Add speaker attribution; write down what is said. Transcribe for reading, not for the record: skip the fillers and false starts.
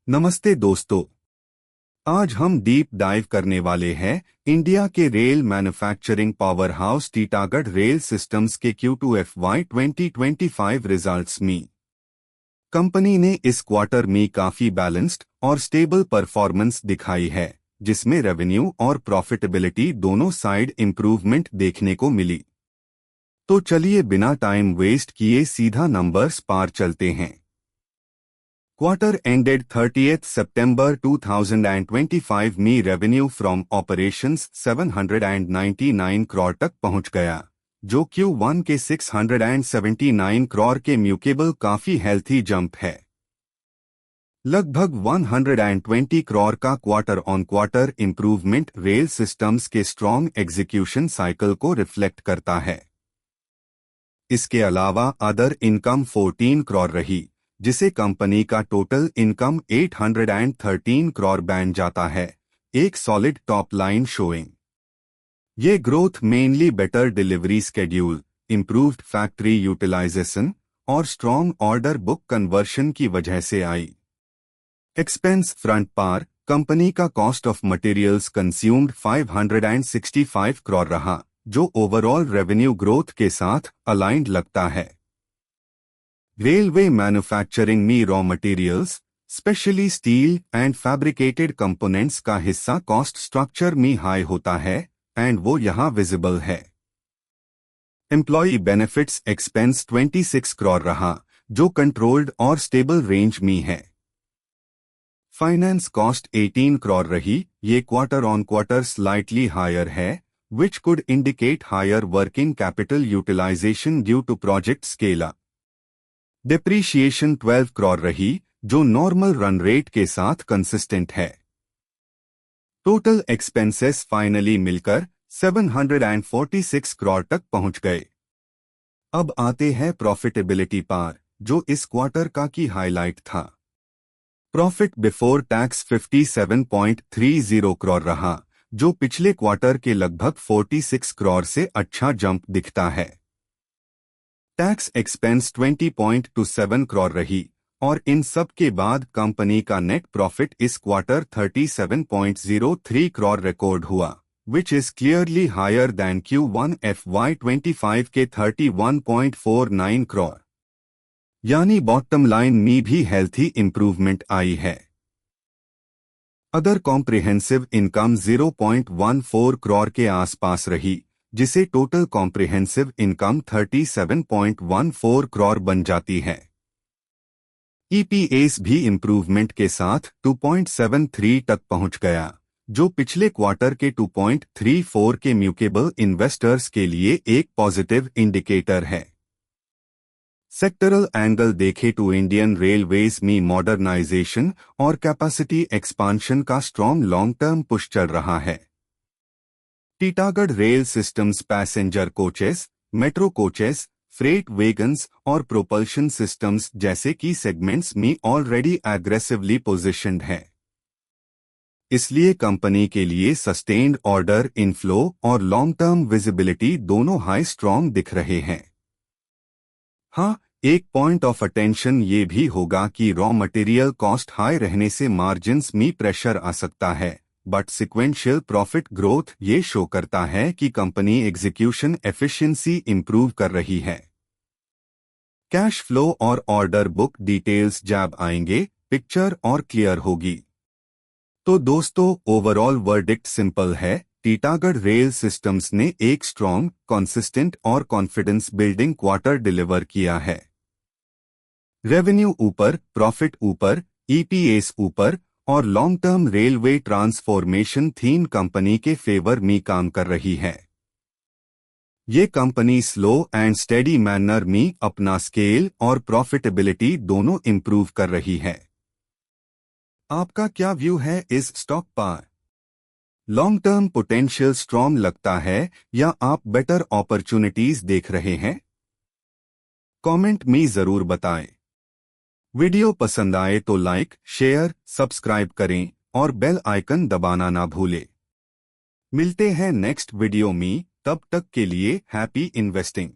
Speaker 1: नमस्ते दोस्तों। आज हम डीप डाइव करने वाले हैं इंडिया के rail manufacturing power house Titagarh rail systems के Q2 FY 2025 रिजल्ट्स में। कंपनी ने इस क्वार्टर में काफी बैलेंस्ड और स्टेबल परफॉर्मेंस दिखाई है, जिसमें रेवेन्यू और प्रॉफिटेबिलिटी दोनों साइड इंप्रूवमेंट देखने को मिली। तो चलिए बिना टाइम वेस्ट किए सीधा नंबर्स पार चलते हैं। Quarter ended 30th September 2025 में रेवेन्यू फ्रॉम ऑपरेशंस 799 करोड़ तक पहुंच गया, जो Q1 के 679 करोड़ के म्यूकेबल काफी हेल्थी जंप है। लगभग 120 करोड़ का quarter on quarter improvement rail systems के स्ट्रॉन्ग एग्जीक्यूशन साइकिल को रिफ्लेक्ट करता है। इसके अलावा अदर इनकम 14 करोड़ रही, जिसे कंपनी का टोटल इनकम 813 करोड़ बन जाता है, एक सॉलिड टॉप लाइन शोइंग। ये growth mainly better delivery schedule, improved factory utilization और स्ट्रॉन्ग ऑर्डर बुक कन्वर्शन की वजह से आई। एक्सपेंस फ्रंट पर कंपनी का cost of materials consumed 565 crore रहा, जो ओवरऑल रेवेन्यू ग्रोथ के साथ अलाइंड लगता है। रेलवे मैन्युफैक्चरिंग में raw materials, specially steel and fabricated components का हिस्सा कॉस्ट स्ट्रक्चर में हाई होता है एंड वो यहां विजिबल है। एम्प्लॉय बेनिफिट्स एक्सपेंस 26 करोड़ रहा, जो कंट्रोल्ड और स्टेबल रेंज में है। फाइनेंस कॉस्ट 18 करोड़ रही, ये quarter on quarter slightly higher है, which could indicate higher working capital utilization due to project scale up. Depreciation 12 crore रही, जो नॉर्मल रन रेट के साथ कंसिस्टेंट है। टोटल एक्सपेंसेस फाइनली मिलकर 746 करोड़ तक पहुंच गए। अब आते हैं प्रॉफिटेबिलिटी पर, जो इस क्वार्टर का की हाईलाइट था। प्रॉफिट बिफोर टैक्स 57.30 करोड़ रहा, जो पिछले क्वार्टर के लगभग 46 करोड़ से अच्छा जंप दिखता है। टैक्स एक्सपेंस 20.27 करोड़ रही, और इन सब के बाद कंपनी का नेट प्रॉफिट इस क्वार्टर 37.03 करोड़ रिकॉर्ड हुआ, which is clearly higher than Q1 FY 25 के 31.49 करोड़। यानी बॉटम लाइन में भी हेल्थी इंप्रूवमेंट आई है। अदर कॉम्प्रिहेंसिव इनकम 0.14 करोड़ के आसपास रही, जिसे टोटल कॉम्प्रिहेंसिव इनकम 37.14 करोड़ बन जाती है। EPS भी इंप्रूवमेंट के साथ 2.73 तक पहुंच गया, जो पिछले क्वार्टर के 2.34 के म्यूकेबल इन्वेस्टर्स के लिए एक पॉजिटिव इंडिकेटर है। सेक्टरल एंगल देखे तो इंडियन रेलवेज में मॉडर्नाइजेशन और कैपेसिटी एक्सपांशन का स्ट्रॉन्ग लॉन्ग टर्म पुश चल रहा है। Titagarh rail systems passenger coaches, metro coaches, freight wagons और प्रोपल्शन सिस्टम्स जैसे की सेगमेंट्स में ऑलरेडी एग्रेसिवली पोजिशन्ड है। इसलिए कंपनी के लिए सस्टेन्ड ऑर्डर इनफ्लो और लॉन्ग टर्म विजिबिलिटी दोनों हाई स्ट्रॉन्ग दिख रहे हैं। हाँ, एक पॉइंट ऑफ अटेंशन ये भी होगा कि रॉ मटेरियल कॉस्ट हाई रहने से मार्जिन्स में प्रेशर आ सकता है, बट सिक्वेंशियल प्रॉफिट ग्रोथ ये शो करता है कि कंपनी एग्जीक्यूशन एफिशिएंसी इंप्रूव कर रही है। कैश फ्लो और ऑर्डर बुक डिटेल्स जब आएंगे, पिक्चर और क्लियर होगी। तो दोस्तों, ओवरऑल वर्डिक्ट सिंपल है, टीटागढ़ रेल सिस्टम्स ने एक स्ट्रॉन्ग, कंसिस्टेंट और कॉन्फिडेंस बिल्डिंग क्वार्टर डिलीवर किया है। रेवेन्यू ऊपर, प्रॉफिट ऊपर, EPS ऊपर और long term railway transformation theme company के फेवर में काम कर रही है। ये company slow and steady manner में अपना स्केल और प्रॉफिटेबिलिटी दोनों इंप्रूव कर रही है। आपका क्या व्यू है इस स्टॉक पर? लॉन्ग टर्म पोटेंशियल स्ट्रॉन्ग लगता है या आप बेटर अपॉर्चुनिटीज देख रहे हैं? कमेंट में जरूर बताएं। वीडियो पसंद आए तो लाइक, शेयर, सब्सक्राइब करें और बेल आइकन दबाना ना भूलें। मिलते हैं नेक्स्ट वीडियो में, तब तक के लिए हैप्पी इन्वेस्टिंग।